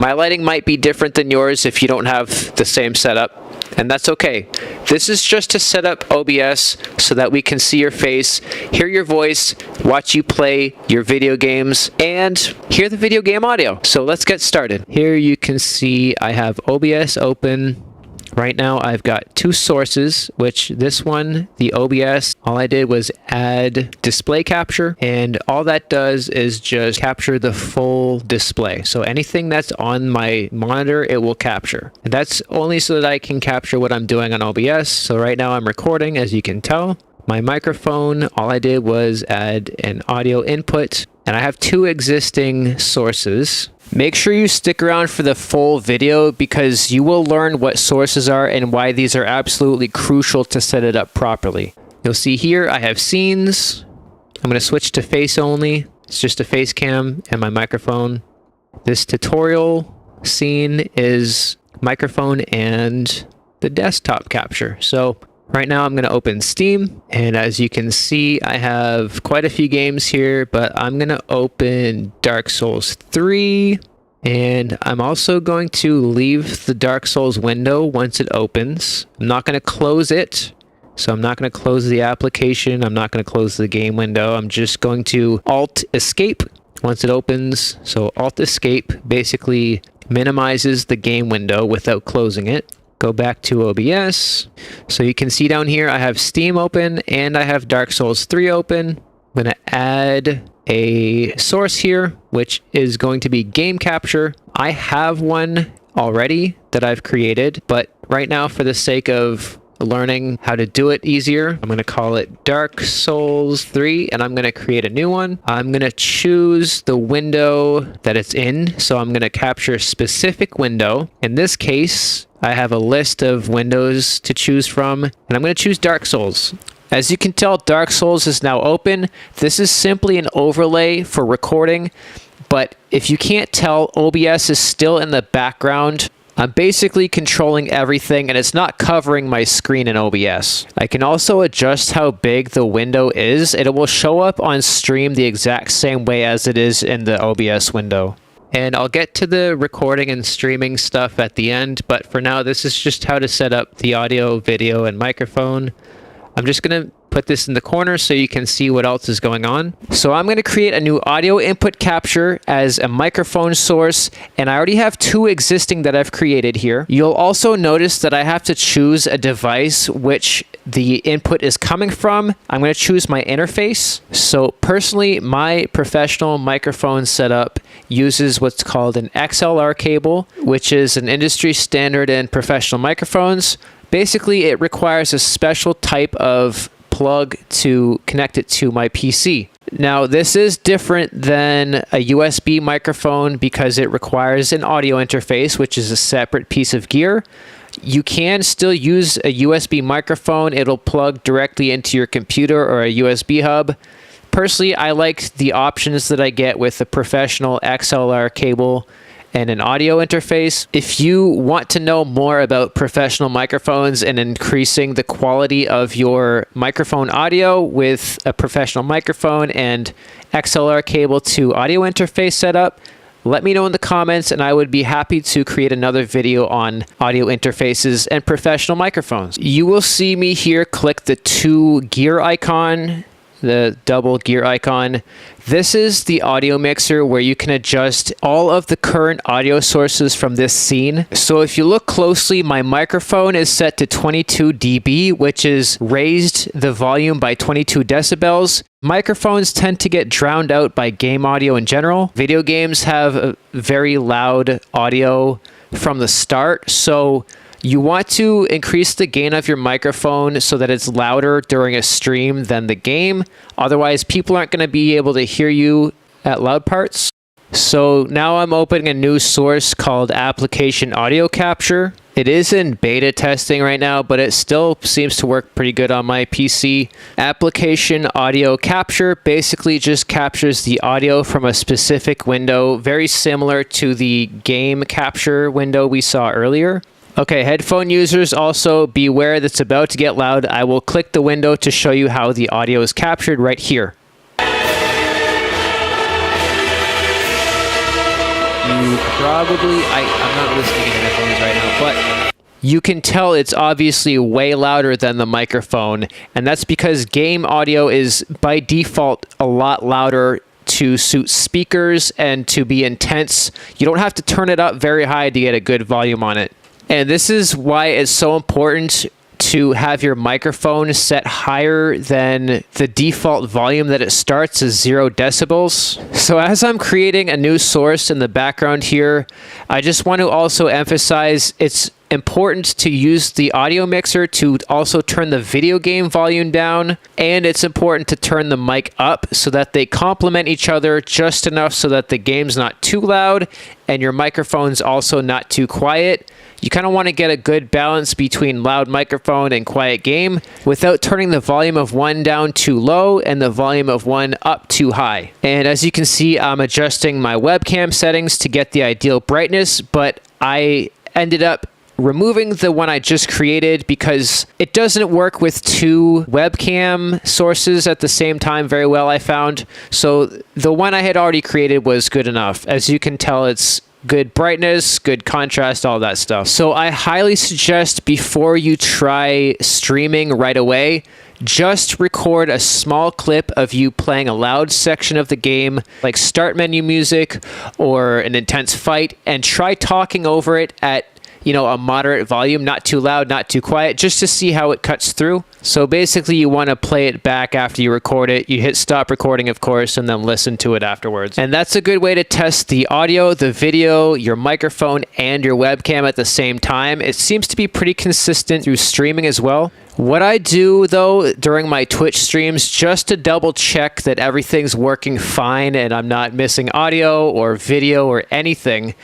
My lighting might be different than yours if you don't have the same setup, and that's okay. This is just to set up OBS so that we can see your face, hear your voice, watch you play your video games, and hear the video game audio. So let's get started. Here you can see I have OBS open. Right now I've got two sources, which this one, the OBS, all I did was add display capture, and all that does is just capture the full display. So anything that's on my monitor, it will capture. And that's only so that I can capture what I'm doing on OBS. So right now I'm recording, as you can tell. My microphone, all I did was add an audio input, and I have two existing sources. Make sure you stick around for the full video because you will learn what sources are and why these are absolutely crucial to set it up properly. You'll see here I have scenes. I'm going to switch to face only. It's just a face cam and my microphone. This tutorial scene is microphone and the desktop capture. So right now I'm going to open Steam, and as you can see I have quite a few games here, but I'm going to open Dark Souls 3, and I'm also going to leave the Dark Souls window once it opens. I'm not going to close it, so I'm not going to close the application, I'm not going to close the game window, I'm just going to Alt Escape once it opens. So Alt Escape basically minimizes the game window without closing it. Go back to OBS. So you can see down here I have Steam open and I have Dark Souls 3 open. I'm going to add a source here, which is going to be game capture. I have one already that I've created, but right now for the sake of learning how to do it easier, I'm going to call it Dark Souls 3, and I'm going to create a new one. I'm going to choose the window that it's in, so I'm going to capture a specific window. In this case, I have a list of windows to choose from, and I'm going to choose Dark Souls. As you can tell, Dark Souls is now open. This is simply an overlay for recording, but if you can't tell, OBS is still in the background. I'm basically controlling everything, and it's not covering my screen in OBS. I can also adjust how big the window is, and it will show up on stream the exact same way as it is in the OBS window. And I'll get to the recording and streaming stuff at the end, but for now, this is just how to set up the audio, video, and microphone. I'm just going to put this in the corner so you can see what else is going on. So I'm going to create a new audio input capture as a microphone source, and I already have two existing that I've created here. You'll also notice that I have to choose a device which the input is coming from. I'm going to choose my interface. So personally, my professional microphone setup uses what's called an XLR cable, which is an industry standard in professional microphones. Basically, it requires a special type of plug to connect it to my PC. Now, this is different than a USB microphone because it requires an audio interface, which is a separate piece of gear. You can still use a USB microphone. It'll plug directly into your computer or a USB hub. Personally, I like the options that I get with a professional XLR cable and an audio interface. If you want to know more about professional microphones and increasing the quality of your microphone audio with a professional microphone and XLR cable to audio interface setup, let me know in the comments and I would be happy to create another video on audio interfaces and professional microphones. You will see me here click the two gear icon, the double gear icon. This is the audio mixer where you can adjust all of the current audio sources from this scene. So if you look closely, my microphone is set to 22 dB, which is raised the volume by 22 decibels. Microphones tend to get drowned out by game audio in general. Video games have a very loud audio from the start, so you want to increase the gain of your microphone so that it's louder during a stream than the game. Otherwise, people aren't going to be able to hear you at loud parts. So now I'm opening a new source called Application Audio Capture. It is in beta testing right now, but it still seems to work pretty good on my PC. Application Audio Capture basically just captures the audio from a specific window, very similar to the game capture window we saw earlier. Okay, headphone users, also beware that's about to get loud. I will click the window to show you how the audio is captured right here. you probably, I'm not listening in headphones right now, but you can tell it's obviously way louder than the microphone, and that's because game audio is by default a lot louder to suit speakers and to be intense. You don't have to turn it up very high to get a good volume on it. And this is why it's so important to have your microphone set higher than the default volume that it starts is 0 decibels. So as I'm creating a new source in the background here, I just want to also emphasize it's important to use the audio mixer to also turn the video game volume down, and it's important to turn the mic up so that they complement each other just enough so that the game's not too loud and your microphone's also not too quiet. You kind of want to get a good balance between loud microphone and quiet game without turning the volume of one down too low and the volume of one up too high. And as you can see, I'm adjusting my webcam settings to get the ideal brightness, but I ended up removing the one I just created because it doesn't work with 2 webcam sources at the same time very well, I found. So the one I had already created was good enough. As you can tell, it's good brightness, good contrast, all that stuff. So I highly suggest before you try streaming right away, just record a small clip of you playing a loud section of the game, like start menu music or an intense fight, and try talking over it at a moderate volume, not too loud, not too quiet, just to see how it cuts through. So basically you want to play it back after you record it. You hit stop recording, of course, and then listen to it afterwards. And that's a good way to test the audio, the video, your microphone, and your webcam at the same time. It seems to be pretty consistent through streaming as well. What I do, though, during my Twitch streams, just to double check that everything's working fine and I'm not missing audio or video or anything,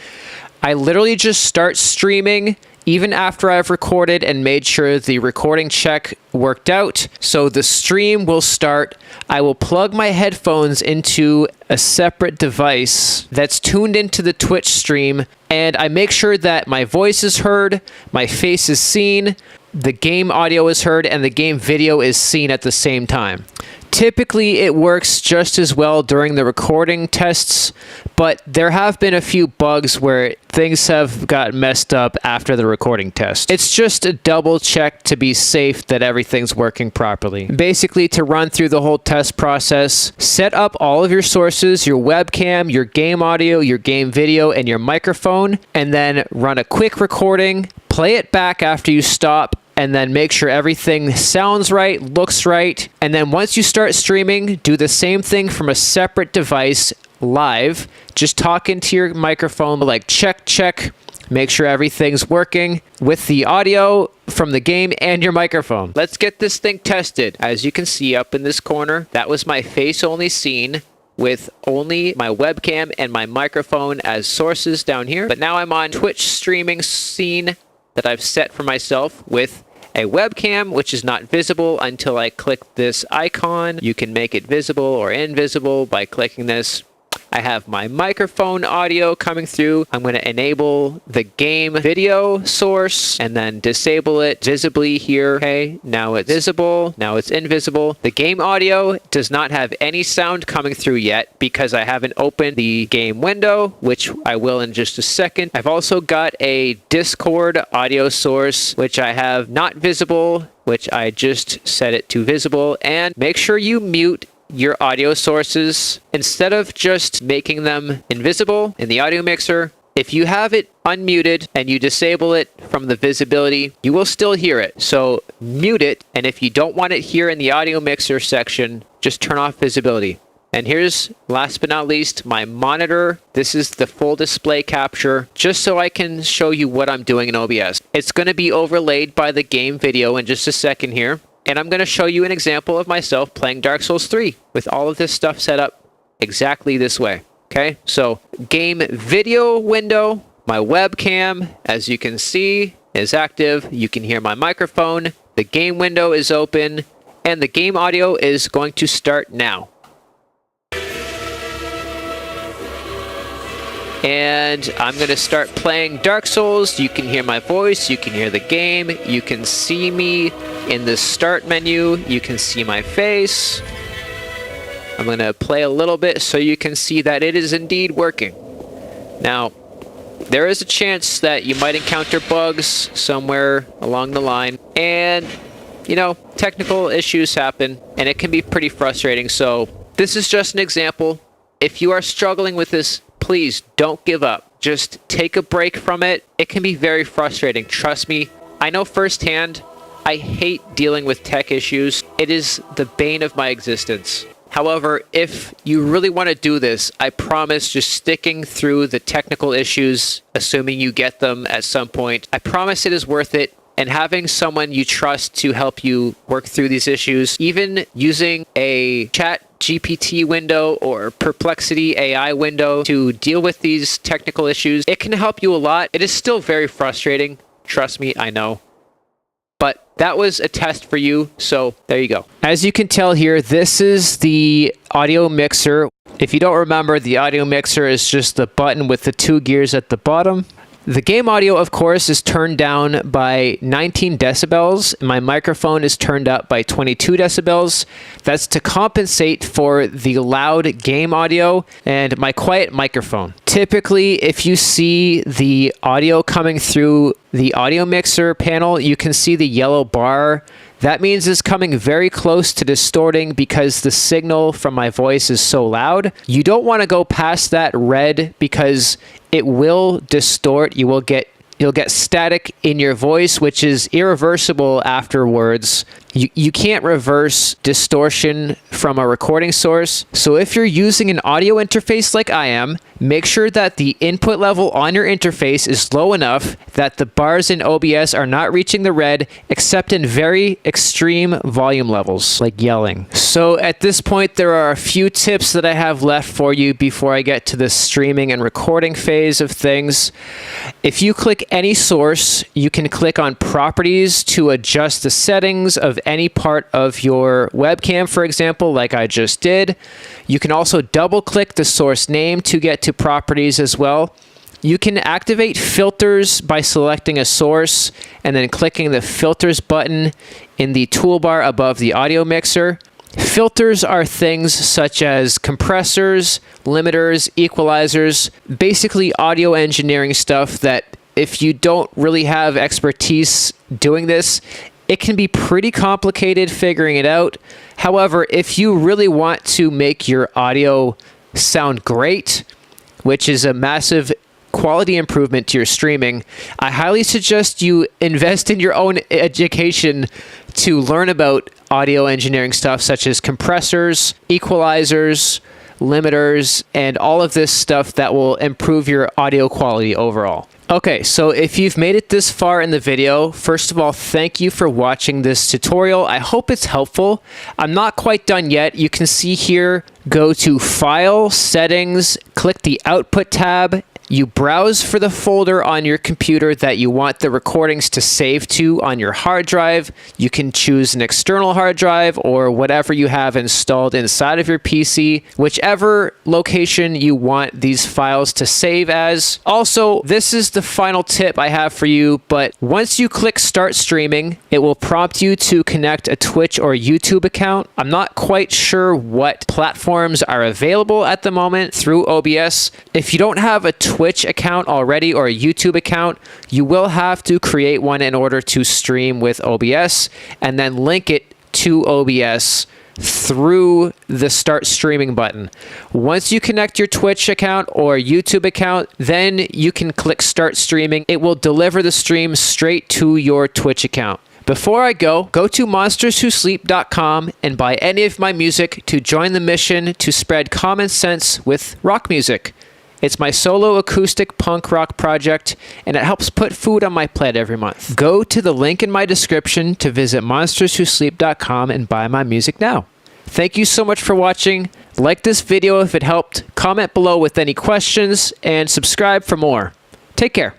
I literally just start streaming even after I've recorded and made sure the recording check worked out. So the stream will start. I will plug my headphones into a separate device that's tuned into the Twitch stream, and I make sure that my voice is heard, my face is seen, the game audio is heard, and the game video is seen at the same time. Typically, it works just as well during the recording tests, but there have been a few bugs where things have got messed up after the recording test. It's just a double check to be safe that everything's working properly. Basically, to run through the whole test process, set up all of your sources, your webcam, your game audio, your game video, and your microphone, and then run a quick recording, play it back after you stop, and then make sure everything sounds right, looks right. And then once you start streaming, do the same thing from a separate device live. Just talk into your microphone like check, check. Make sure everything's working with the audio from the game and your microphone. Let's get this thing tested. As you can see up in this corner, that was my face only scene with only my webcam and my microphone as sources down here. But now I'm on Twitch streaming scene that I've set for myself with a webcam, which is not visible until I click this icon. You can make it visible or invisible by clicking this. I have my microphone audio coming through. I'm going to enable the game video source and then disable it visibly here. Okay, now it's visible. Now it's invisible. The game audio does not have any sound coming through yet because I haven't opened the game window, which I will in just a second. I've also got a Discord audio source, which I have not visible, which I just set it to visible. And make sure you mute your audio sources instead of just making them invisible in the audio mixer. If you have it unmuted and you disable it from the visibility, you will still hear it. So mute it, and if you don't want it here in the audio mixer section, just turn off visibility. And here's, last but not least, my monitor. This is the full display capture, just so I can show you what I'm doing in OBS. It's going to be overlaid by the game video in just a second here. And I'm going to show you an example of myself playing Dark Souls 3 with all of this stuff set up exactly this way. Okay, so game video window, my webcam, as you can see, is active. You can hear my microphone. The game window is open, and the game audio is going to start now. And I'm going to start playing Dark Souls. You can hear my voice, you can hear the game, you can see me in the start menu, you can see my face. I'm going to play a little bit so you can see that it is indeed working. Now, there is a chance that you might encounter bugs somewhere along the line, and technical issues happen, and it can be pretty frustrating. So this is just an example. If you are struggling with this, please don't give up. Just take a break from it. It can be very frustrating. Trust me, I know firsthand. I hate dealing with tech issues. It is the bane of my existence. However, if you really want to do this, I promise just sticking through the technical issues, assuming you get them at some point, I promise it is worth it. And having someone you trust to help you work through these issues, even using a chat GPT window or Perplexity AI window to deal with these technical issues, it can help you a lot. It is still very frustrating. Trust me, I know. But that was a test for you, so there you go. As you can tell here, this is the audio mixer. If you don't remember, the audio mixer is just the button with the 2 gears at the bottom. The game audio, of course, is turned down by 19 decibels. My microphone is turned up by 22 decibels. That's to compensate for the loud game audio and my quiet microphone. Typically, if you see the audio coming through the audio mixer panel, you can see the yellow bar. That means it's coming very close to distorting because the signal from my voice is so loud. You don't want to go past that red because it will distort. You'll get static in your voice, which is irreversible afterwards. You can't reverse distortion from a recording source. So if you're using an audio interface like I am, make sure that the input level on your interface is low enough that the bars in OBS are not reaching the red, except in very extreme volume levels, like yelling. So at this point, there are a few tips that I have left for you before I get to the streaming and recording phase of things. If you click any source, you can click on properties to adjust the settings of any part of your webcam, for example, like I just did. You can also double click the source name to get to properties as well. You can activate filters by selecting a source and then clicking the filters button in the toolbar above the audio mixer. Filters are things such as compressors, limiters, equalizers, basically audio engineering stuff that if you don't really have expertise doing this, it can be pretty complicated figuring it out. However, if you really want to make your audio sound great, which is a massive quality improvement to your streaming, I highly suggest you invest in your own education to learn about audio engineering stuff such as compressors, equalizers, limiters, and all of this stuff that will improve your audio quality overall. Okay, so if you've made it this far in the video, first of all, thank you for watching this tutorial. I hope it's helpful. I'm not quite done yet. You can see here, go to File, Settings, click the Output tab. You browse for the folder on your computer that you want the recordings to save to on your hard drive. You can choose an external hard drive or whatever you have installed inside of your PC, whichever location you want these files to save as. Also, this is the final tip I have for you, but once you click Start Streaming, it will prompt you to connect a Twitch or YouTube account. I'm not quite sure what platforms are available at the moment through OBS. If you don't have a Twitch account already or a YouTube account, you will have to create one in order to stream with OBS and then link it to OBS through the Start Streaming button. Once you connect your Twitch account or YouTube account, then you can click Start Streaming. It will deliver the stream straight to your Twitch account. Before I go to monsterswhosleep.com and buy any of my music to join the mission to spread common sense with rock music. It's my solo acoustic punk rock project, and it helps put food on my plate every month. Go to the link in my description to visit monsterswhosleep.com and buy my music now. Thank you so much for watching. Like this video if it helped, comment below with any questions, and subscribe for more. Take care.